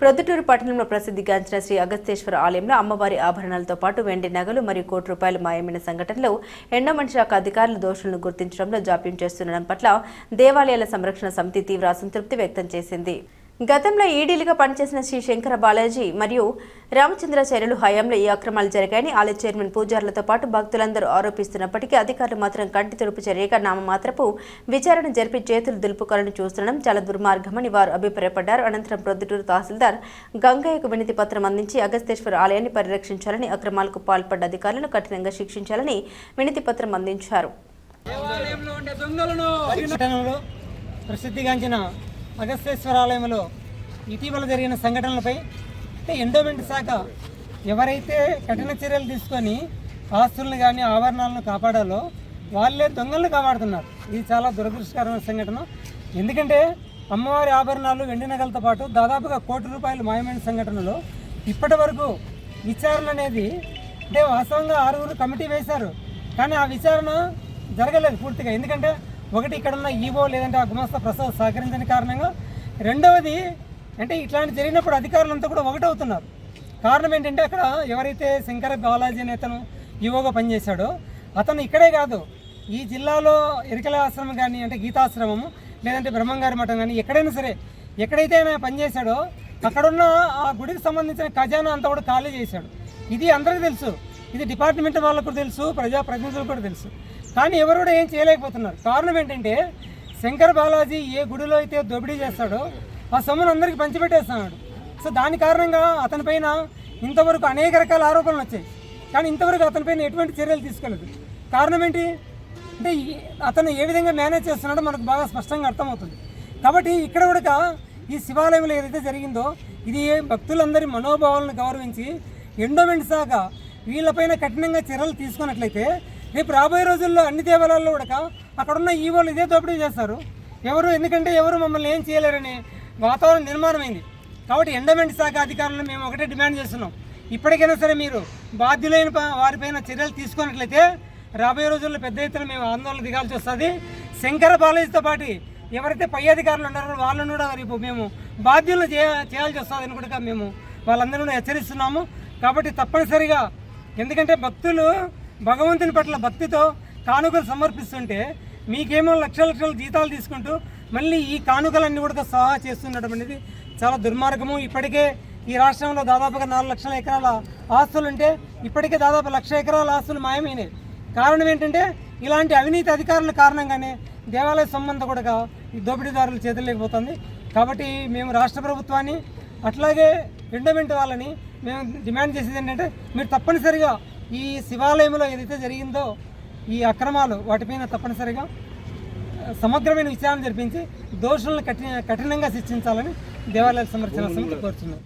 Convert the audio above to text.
ప్రొద్దుటూరు పట్టణంలో ప్రసిద్ధిగాంచిన శ్రీ అగస్తేశ్వర ఆలయంలో అమ్మవారి ఆభరణాలతో పాటు వెండి నగలు మరియు కోటి రూపాయలు మాయమైన సంఘటనలో ఎండోమెంట్ శాఖ అధికారులు దోషులను గుర్తించడంలో జాప్యం చేస్తుండడం పట్ల దేవాలయాల సంరక్షణ సమితి తీవ్ర అసంతృప్తి వ్యక్తం చేసింది. గతంలో ఈడీలుగా పనిచేసిన శ్రీ శంకర బాలాజీ మరియు రామచంద్రాచార్యులు హయాంలో ఈ అక్రమాలు జరిగాయని ఆలయ చైర్మన్ పూజారులతో పాటు భక్తులందరూ ఆరోపిస్తున్నప్పటికీ అధికారులు మాత్రం కంటి తుడుపు చర్యగా నామమాత్రపు విచారణ జరిపి చేతులు దులుపుకోవాలని చూస్తుండడం చాలా దుర్మార్గమని వారు అభిప్రాయపడ్డారు. అనంతరం ప్రొద్దుటూరు తహసీల్దార్ గంగయ్యకు వినతి పత్రం అందించి అగస్తేశ్వర ఆలయాన్ని పరిరక్షించాలని, అక్రమాలకు పాల్పడ్డ అధికారులను కఠినంగా శిక్షించాలని వినతి పత్రం అందించారు. ప్రసిద్ధిగాంచిన అగస్తేశ్వర ఆలయంలో ఇటీవల జరిగిన సంఘటనలపై ఎండోమెంట్ శాఖ ఎవరైతే కఠిన చర్యలు తీసుకొని ఆస్తులను కానీ ఆభరణాలను కాపాడాలో వాళ్ళే దొంగలను కాపాడుతున్నారు. ఇది చాలా దురదృష్టకరమైన సంఘటన. ఎందుకంటే అమ్మవారి ఆభరణాలు వెండి నగలతో పాటు దాదాపుగా కోటి రూపాయలు మాయమైన సంఘటనలో ఇప్పటి వరకు విచారణ అనేది అంటే వాస్తవంగా 6 కమిటీ వేశారు, కానీ ఆ విచారణ జరగలేదు పూర్తిగా. ఎందుకంటే ఒకటి ఇక్కడున్న ఈవో లేదంటే ఆ గుమస్తా ప్రసాద్ సహకరించని కారణంగా, రెండవది అంటే ఇట్లాంటి జరిగినప్పుడు అధికారులంతా కూడా ఒకటవుతున్నారు. కారణం ఏంటంటే అక్కడ ఎవరైతే శంకర బాలాజీ అనే అతను ఈవోగా పనిచేశాడో అతను ఇక్కడే కాదు, ఈ జిల్లాలో ఎరికల ఆశ్రమం కానీ అంటే గీతాశ్రమము లేదంటే బ్రహ్మంగారి మఠం కానీ ఎక్కడైనా సరే ఎక్కడైతే ఆయన పనిచేశాడో అక్కడున్న ఆ గుడికి సంబంధించిన ఖజానా అంతా కూడా ఖాళీ చేశాడు. ఇది అందరికీ తెలుసు, ఇది డిపార్ట్మెంట్ వాళ్ళకు కూడా తెలుసు, ప్రజాప్రతినిధులకు కూడా తెలుసు. కానీ ఎవరు కూడా ఏం చేయలేకపోతున్నారు. కారణం ఏంటంటే శంకర బాలాజీ ఏ గుడిలో అయితే దోపిడీ చేస్తాడో ఆ సొమ్మును అందరికీ పంచిపెట్టేస్తున్నాడు. సో దాని కారణంగా అతనిపైన ఇంతవరకు అనేక రకాల ఆరోపణలు వచ్చాయి, కానీ ఇంతవరకు అతనిపైన ఎటువంటి చర్యలు తీసుకోలేదు. కారణం ఏంటి అంటే అతను ఏ విధంగా మేనేజ్ చేస్తున్నాడో మనకు బాగా స్పష్టంగా అర్థమవుతుంది. కాబట్టి ఇక్కడ కూడా ఈ శివాలయంలో ఏదైతే జరిగిందో ఇది భక్తులందరి మనోభావాలను గౌరవించి ఎండోమెంట్ శాఖ వీళ్ళపైన కఠినంగా చర్యలు తీసుకున్నట్లయితే రేపు రాబోయే రోజుల్లో అన్ని దేవాలయాల్లో కూడా అక్కడున్న ఈవోలు ఇదే దోపిడీ చేస్తారు. ఎందుకంటే ఎవరు మమ్మల్ని ఏం చేయలేరని వాతావరణం నిర్మాణమైంది. కాబట్టి ఎండోమెంట్ శాఖ అధికారులను మేము ఒకటే డిమాండ్ చేస్తున్నాం, ఇప్పటికైనా సరే మీరు బాధ్యులైన వారిపైన చర్యలు తీసుకున్నట్లయితే రాబోయే రోజుల్లో పెద్ద ఎత్తున మేము ఆందోళన దిగాల్సి వస్తుంది. శంకర బాలాజీతో పాటు ఎవరైతే పై అధికారులు ఉన్నారో వాళ్ళను కూడా రేపు మేము బాధ్యులను చేయాల్సి వస్తుందని కూడా మేము వాళ్ళందరూ హెచ్చరిస్తున్నాము. కాబట్టి తప్పనిసరిగా, ఎందుకంటే భక్తులు భగవంతుని పట్ల భక్తితో కానుకలు సమర్పిస్తుంటే మీకేమో లక్షల జీతాలు తీసుకుంటూ మళ్ళీ ఈ కానుకలన్నీ కూడా సహా చేస్తుండటం అనేది చాలా దుర్మార్గము. ఇప్పటికే ఈ రాష్ట్రంలో దాదాపుగా 4 లక్షల ఎకరాల ఆస్తులు ఉంటే ఇప్పటికే దాదాపు 1,00,000 ఎకరాల ఆస్తులు మాయమైనవి. కారణం ఏంటంటే ఇలాంటి అవినీతి అధికారుల కారణంగానే దేవాలయ సొమ్మంతా కూడా ఈ దోపిడీదారుల చేతుల్లోకి. కాబట్టి మేము రాష్ట్ర ప్రభుత్వాన్ని అట్లాగే ఎండోమెంట్ వాళ్ళని మేము డిమాండ్ చేసేది ఏంటంటే మీరు తప్పనిసరిగా ఈ శివాలయంలో ఏదైతే జరిగిందో ఈ అక్రమాలు వాటిపైన తప్పనిసరిగా సమగ్రమైన విచారణ జరిపించి దోషులను కఠినంగా శిక్షించాలని దేవాలయాల సంరక్షణ సమితి కోరుతున్నాం.